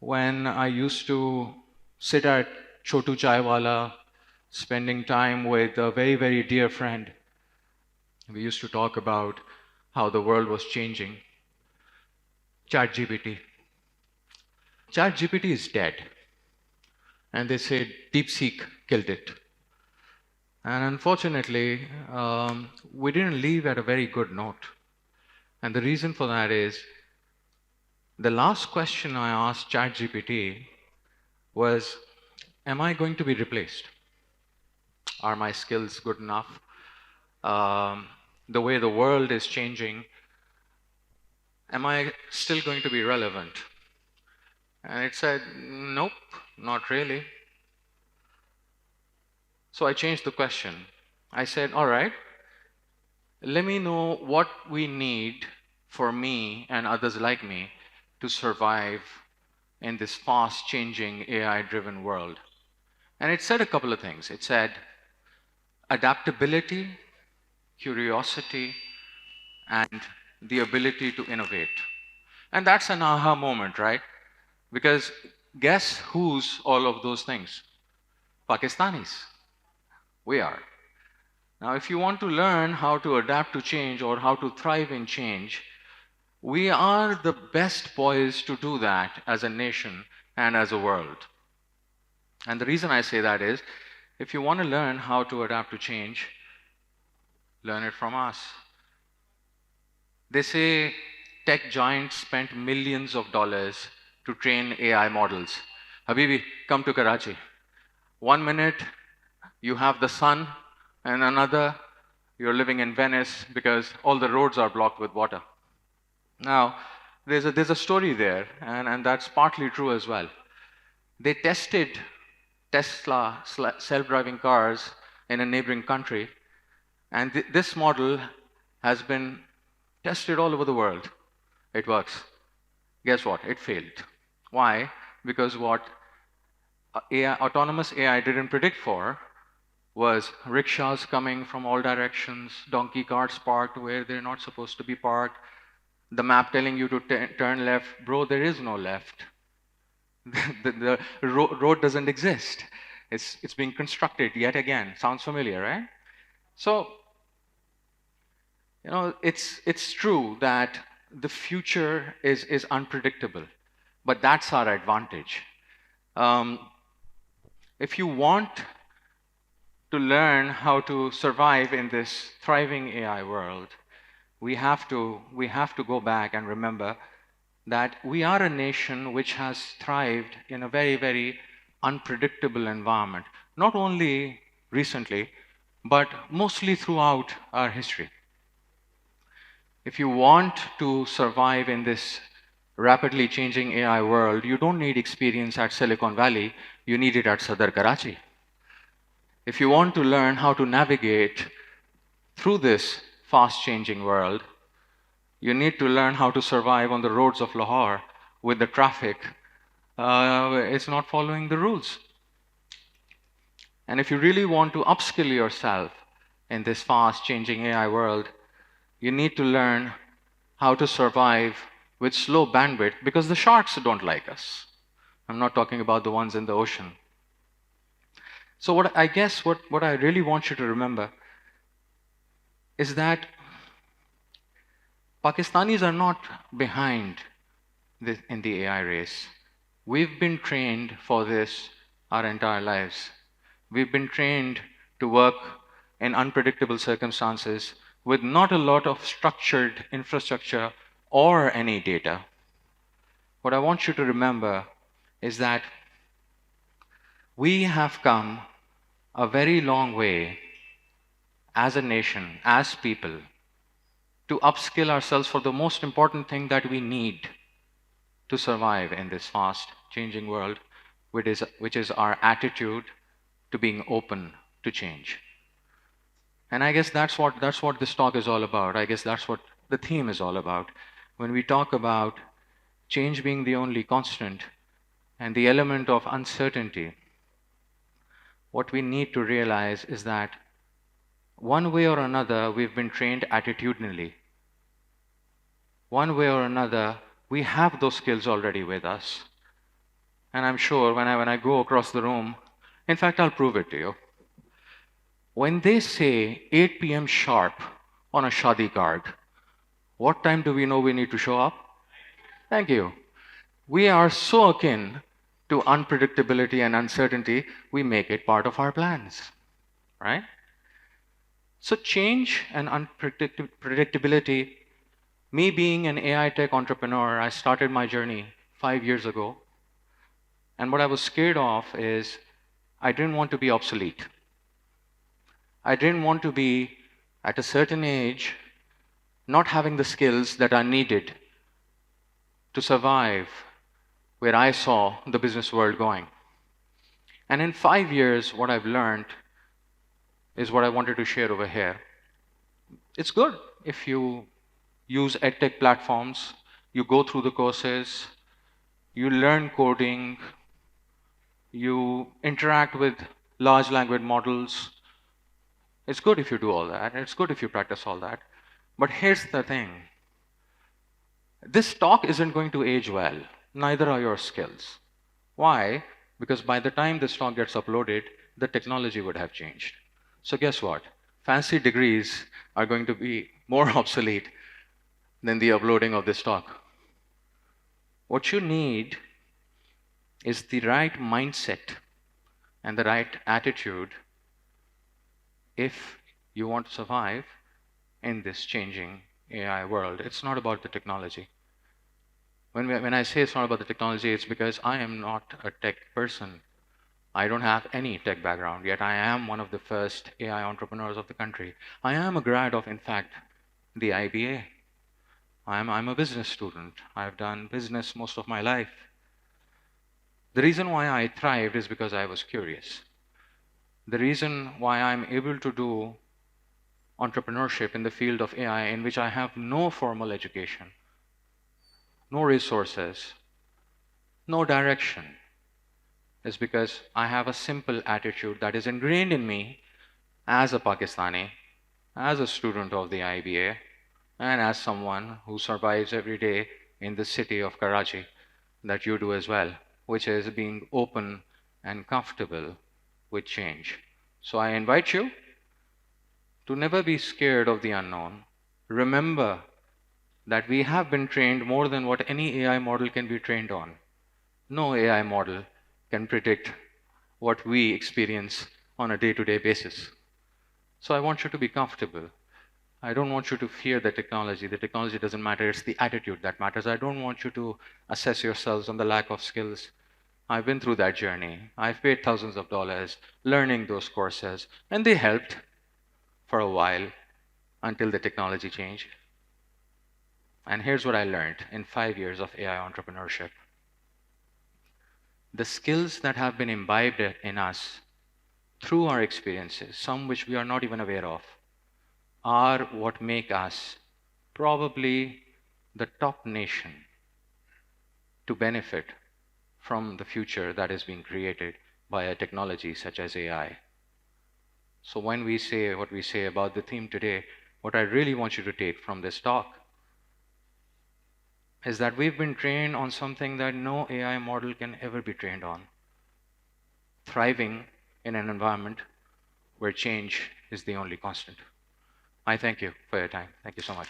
when I used to sit at Chotu Chaiwala, spending time with a very, very dear friend. We used to talk about how the world was changing. ChatGPT. ChatGPT is dead. And they say DeepSeek killed it. And unfortunately, we didn't leave at a very good note. And the reason for that is the last question I asked ChatGPT was, am I going to be replaced? Are my skills good enough? The way the world is changing, am I still going to be relevant? And it said, nope, not really. So I changed the question. I said, all right, let me know what we need for me and others like me to survive in this fast changing AI-driven world. And it said a couple of things. It said adaptability, curiosity, and the ability to innovate. And that's an aha moment, right? Because guess who's all of those things? Pakistanis. We are. Now, if you want to learn how to adapt to change or how to thrive in change, we are the best poised to do that as a nation and as a world. And the reason I say that is, if you want to learn how to adapt to change, learn it from us. They say tech giants spent millions of dollars to train AI models. Habibi, come to Karachi. 1 minute, you have the sun, and another, you're living in Venice because all the roads are blocked with water. Now, there's a story there, and that's partly true as well. They tested Tesla self-driving cars in a neighboring country, and this model has been tested all over the world. It works. Guess what? It failed. Why? Because what autonomous AI didn't predict for was rickshaws coming from all directions, donkey carts parked where they're not supposed to be parked, the map telling you to turn left. Bro, there is no left. the road doesn't exist. It's being constructed yet again. Sounds familiar, right? So, it's true that the future is unpredictable, but that's our advantage. If you want to learn how to survive in this thriving AI world, we have to go back and remember that we are a nation which has thrived in a very, very unpredictable environment, not only recently, but mostly throughout our history. If you want to survive in this rapidly changing AI world, you don't need experience at Silicon Valley, you need it at Sadar Karachi. If you want to learn how to navigate through this fast-changing world, you need to learn how to survive on the roads of Lahore with the traffic. It's not following the rules. And if you really want to upskill yourself in this fast-changing AI world, you need to learn how to survive with slow bandwidth, because the sharks don't like us. I'm not talking about the ones in the ocean. So what I really want you to remember is that Pakistanis are not behind in the AI race. We've been trained for this our entire lives. We've been trained to work in unpredictable circumstances with not a lot of structured infrastructure or any data. What I want you to remember is that we have come a very long way as a nation, as people, to upskill ourselves for the most important thing that we need to survive in this fast changing world, which is our attitude to being open to change. And I guess that's what this talk is all about. I guess that's what the theme is all about. When we talk about change being the only constant and the element of uncertainty, what we need to realize is that one way or another, we've been trained attitudinally. One way or another, we have those skills already with us. And I'm sure when I go across the room, in fact, I'll prove it to you. When they say 8 p.m. sharp on a shadi card, what time do we know we need to show up? Thank you. We are so akin to unpredictability and uncertainty, we make it part of our plans, right? So change and unpredictability, me being an AI tech entrepreneur, I started my journey 5 years ago. And what I was scared of is I didn't want to be obsolete. I didn't want to be at a certain age not having the skills that are needed to survive where I saw the business world going. And in 5 years, what I've learned is what I wanted to share over here. It's good if you use edtech platforms, you go through the courses, you learn coding, you interact with large language models. It's good if you do all that. It's good if you practice all that. But here's the thing. This talk isn't going to age well. Neither are your skills. Why? Because by the time this talk gets uploaded, the technology would have changed. So guess what? Fancy degrees are going to be more obsolete than the uploading of this talk. What you need is the right mindset and the right attitude if you want to survive in this changing AI world. It's not about the technology. When I say it's not about the technology, it's because I am not a tech person. I don't have any tech background, yet I am one of the first AI entrepreneurs of the country. I am a grad of, in fact, the IBA. I'm a business student. I've done business most of my life. The reason why I thrived is because I was curious. The reason why I'm able to do entrepreneurship in the field of AI in which I have no formal education, no resources, no direction, is because I have a simple attitude that is ingrained in me as a Pakistani, as a student of the IBA, and as someone who survives every day in the city of Karachi, that you do as well, which is being open and comfortable with change. So I invite you to never be scared of the unknown. Remember that we have been trained more than what any AI model can be trained on. No AI model can predict what we experience on a day-to-day basis. So I want you to be comfortable. I don't want you to fear the technology. The technology doesn't matter. It's the attitude that matters. I don't want you to assess yourselves on the lack of skills. I've been through that journey. I've paid thousands of dollars learning those courses, and they helped for a while until the technology changed. And here's what I learned in 5 years of AI entrepreneurship. The skills that have been imbibed in us through our experiences, some which we are not even aware of, are what make us probably the top nation to benefit from the future that is being created by a technology such as AI. So when we say what we say about the theme today, what I really want you to take from this talk is that we've been trained on something that no AI model can ever be trained on. Thriving in an environment where change is the only constant. I thank you for your time. Thank you so much.